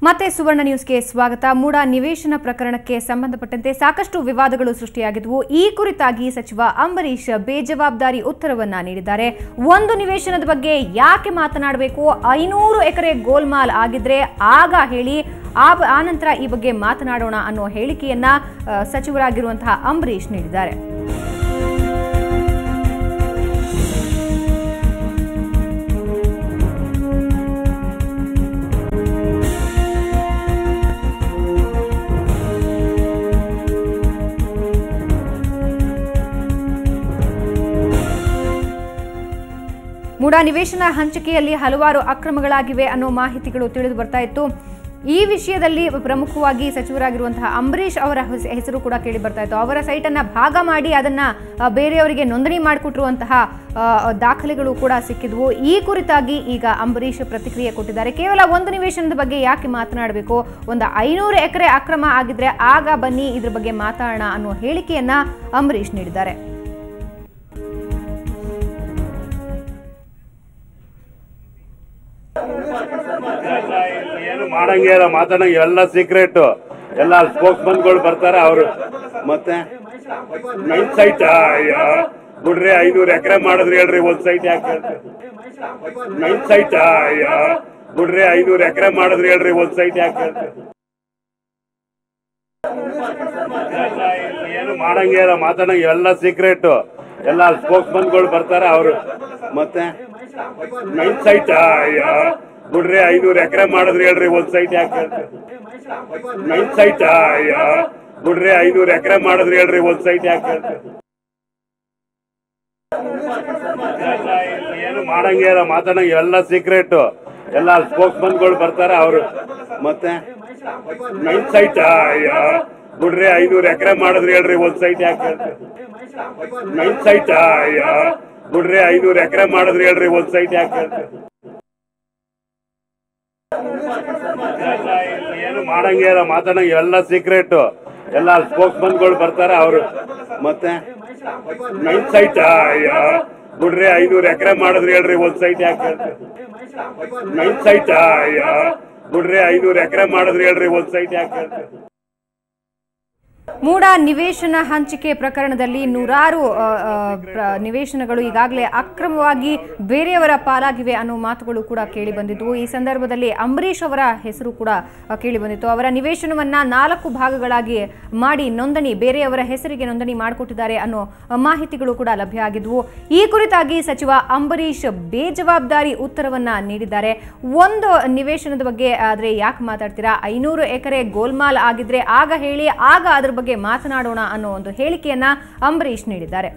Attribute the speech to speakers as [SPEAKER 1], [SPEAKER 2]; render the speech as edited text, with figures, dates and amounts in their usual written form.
[SPEAKER 1] ಮತ್ತೆ ಸುವರ್ಣ ನ್ಯೂಸ್ಗೆ ಸ್ವಾಗತ. ಮೂಡ ನಿವೇಶನ ಪ್ರಕರಣಕ್ಕೆ ಸಂಬಂಧಪಟ್ಟಂತೆ ಸಾಕಷ್ಟು ವಿವಾದಗಳು ಸೃಷ್ಟಿಯಾಗಿದ್ದವು. ಈ ಕುರಿತಾಗಿ ಸಚಿವ ಅಂಬರೀಶ್ ಬೇಜವಾಬ್ದಾರಿ ಉತ್ತರವನ್ನ ನೀಡಿದ್ದಾರೆ. ಒಂದು ನಿವೇಶನದ ಬಗ್ಗೆ ಯಾಕೆ ಮಾತನಾಡಬೇಕು, 500 ಎಕರೆ ಗೋಲ್ಮಾಲ್ ಆಗಿದ್ರೆ ಆಗ ಹೇಳಿ, ಆನಂತರ ಈ ಬಗ್ಗೆ ಮಾತನಾಡೋಣ ಅನ್ನೋ ಹೇಳಿಕೆಯನ್ನ ಸಚಿವರಾಗಿರುವಂತಹ ಅಂಬರೀಶ್ ನೀಡಿದ್ದಾರೆ. ಮೂಡ ನಿವೇಶನ ಹಂಚಿಕೆಯಲ್ಲಿ ಹಲವಾರು ಅಕ್ರಮಗಳಾಗಿವೆ ಅನ್ನೋ ಮಾಹಿತಿಗಳು ತಿಳಿದು ಬರ್ತಾ ಇತ್ತು. ಈ ವಿಷಯದಲ್ಲಿ ಪ್ರಮುಖವಾಗಿ ಸಚಿವರಾಗಿರುವಂತಹ ಅಂಬರೀಶ್ ಅವರ ಹೆಸರು ಕೂಡ ಕೇಳಿ ಬರ್ತಾ ಇತ್ತು. ಅವರ ಸೈಟನ್ನು ಭಾಗ ಮಾಡಿ ಅದನ್ನ ಬೇರೆಯವರಿಗೆ ನೋಂದಣಿ ಮಾಡಿಕೊಟ್ಟಿರುವಂತಹ ದಾಖಲೆಗಳು ಕೂಡ ಸಿಕ್ಕಿದ್ವು. ಈ ಕುರಿತಾಗಿ ಈಗ ಅಂಬರೀಶ್ ಪ್ರತಿಕ್ರಿಯೆ ಕೊಟ್ಟಿದ್ದಾರೆ. ಕೇವಲ ಒಂದು ನಿವೇಶನದ ಬಗ್ಗೆ ಯಾಕೆ ಮಾತನಾಡಬೇಕು, ಒಂದು 500 ಎಕರೆ ಅಕ್ರಮ ಆಗಿದ್ರೆ ಆಗ ಬನ್ನಿ ಇದ್ರ ಬಗ್ಗೆ ಮಾತಾಡೋಣ ಅನ್ನೋ ಹೇಳಿಕೆಯನ್ನ ಅಂಬರೀಶ್ ನೀಡಿದ್ದಾರೆ.
[SPEAKER 2] ಏನು ಮಾಡಂಗೆ ಇಲ್ಲ, ಮಾತಾಡಂಗೆ ಎಲ್ಲ ಸೀಕ್ರೆಟ್. ಎಲ್ಲ ಸ್ಪೋಕ್ಸ್ ಮನ್ಗಳು ಬರ್ತಾರೆ ಅವರು. ಮತ್ತೆ ನೈನ್ ಸೈಟ್ ಬಿಡ್ರಿ, 500 ಎಕರೆ ಮಾಡಿದ್ರಿ ಹೇಳ್ರಿ, ಒಂದ್ ಸೈಟ್ ಯಾಕೆ ನೈನ್ ಸೈಟ್ ಬಿಡ್ರಿ, 500 ಎಕರೆ ಮಾಡಿದ್ರಿ ಹೇಳ್ರಿ, ಒಂದ್ ಸೈಟ್ ಯಾಕೆ ಏನು ಮಾಡಂಗೆ ಇಲ್ಲ, ಮಾತಾಡಂಗೆ ಎಲ್ಲ ಸೀಕ್ರೆಟ್. ಎಲ್ಲ ಸ್ಪೋಕ್ಸ್ ಮನ್ಗಳು ಬರ್ತಾರೆ ಅವರು. ಮತ್ತೆ ನೈನ್ ಸೈಟ್ ಬಿಡ್ರಿ, 500 ಎಕರೆ ಮಾಡಿದ್ರಿ ಹೇಳ್ರಿ, ಒಂದ್ ಸೈಟ್ ಯಾಕೆ ನೈನ್ ಸೈಟ್ ಬಿಡ್ರಿ, 500 ಎಕರೆ ಮಾಡಿದ್ರಿ ಹೇಳ್ರಿ, ಒಂದ್ ಸೈಟ್ ಯಾಕೆ ಏನು ಮಾಡಂಗೆ ಇಲ್ಲ, ಮಾತಾಡಂಗೆ ಎಲ್ಲ ಸೀಕ್ರೆಟ್. ಎಲ್ಲ ಸ್ಪೋಕ್ಸ್ ಮನ್ಗಳು ಬರ್ತಾರೆ ಅವರು. ಮತ್ತೆ ನೈನ್ ಸೈಟ್ ಬಿಡ್ರಿ, 500 ಎಕರೆ ಮಾಡಿದ್ರಿ ಹೇಳ್ರಿ, ಒಂದ್ ಸೈಟ್ ಯಾಕೆ ನೈನ್ ಸೈಟ್ ಬಿಡ್ರಿ, 500 ಎಕರೆ ಮಾಡಿದ್ರಿ ಹೇಳ್ರಿ, ಒಂದ್ ಸೈಟ್ ಯಾಕೆ ಏನು ಮಾಡಂಗೆ ಇಲ್ಲ, ಮಾತಾಡಂಗೆ ಎಲ್ಲ ಸೀಕ್ರೆಟ್. ಎಲ್ಲ ಸ್ಪೋಕ್ಸ್ ಮನ್ಗಳು ಬರ್ತಾರೆ ಅವರು. ಮತ್ತೆ ನೈನ್ ಸೈಟ್ ಬಿಡ್ರಿ, 500 ಎಕರೆ ಮಾಡಿದ್ರಿ ಹೇಳ್ರಿ, ಒಂದ್ ಸೈಟ್ ಯಾಕೆ ನೈನ್ ಸೈಟ್ ಬಿಡ್ರಿ, 500 ಎಕರೆ ಮಾಡಿದ್ರಿ ಹೇಳ್ರಿ, ಒಂದ್ ಸೈಟ್ ಯಾಕೆ
[SPEAKER 1] ಮೂಡ ನಿವೇಶನ ಹಂಚಿಕೆ ಪ್ರಕರಣದಲ್ಲಿ ನೂರಾರು ನಿವೇಶನಗಳು ಈಗಾಗಲೇ ಅಕ್ರಮವಾಗಿ ಬೇರೆಯವರ ಪಾಲಾಗಿವೆ ಅನ್ನೋ ಮಾತುಗಳು ಕೂಡ ಕೇಳಿ ಬಂದಿದ್ವು. ಈ ಸಂದರ್ಭದಲ್ಲಿ ಅಂಬರೀಶ್ ಅವರ ಹೆಸರು ಕೂಡ ಕೇಳಿ ಬಂದಿತ್ತು. ಅವರ ನಿವೇಶನವನ್ನ 4 ಭಾಗಗಳಾಗಿ ಮಾಡಿ ಬೇರೆಯವರ ಹೆಸರಿಗೆ ನೋಂದಣಿ ಮಾಡಿಕೊಟ್ಟಿದ್ದಾರೆ ಅನ್ನೋ ಮಾಹಿತಿಗಳು ಕೂಡ ಲಭ್ಯ ಆಗಿದ್ವು. ಈ ಕುರಿತಾಗಿ ಸಚಿವ ಅಂಬರೀಶ್ ಬೇಜವಾಬ್ದಾರಿ ಉತ್ತರವನ್ನ ನೀಡಿದ್ದಾರೆ. ಒಂದು ನಿವೇಶನದ ಬಗ್ಗೆ ಆದ್ರೆ ಯಾಕೆ ಮಾತಾಡ್ತೀರಾ, 500 ಎಕರೆ ಗೋಲ್ಮಾಲ್ ಆಗಿದ್ರೆ ಆಗ ಹೇಳಿ, ಆಗ ಅದ್ರ ಬಗ್ಗೆ ಮಾತನಾಡೋಣ ಅನ್ನೋ ಒಂದು ಹೇಳಿಕೆಯನ್ನ ಅಂಬರೀಶ್ ನೀಡಿದ್ದಾರೆ.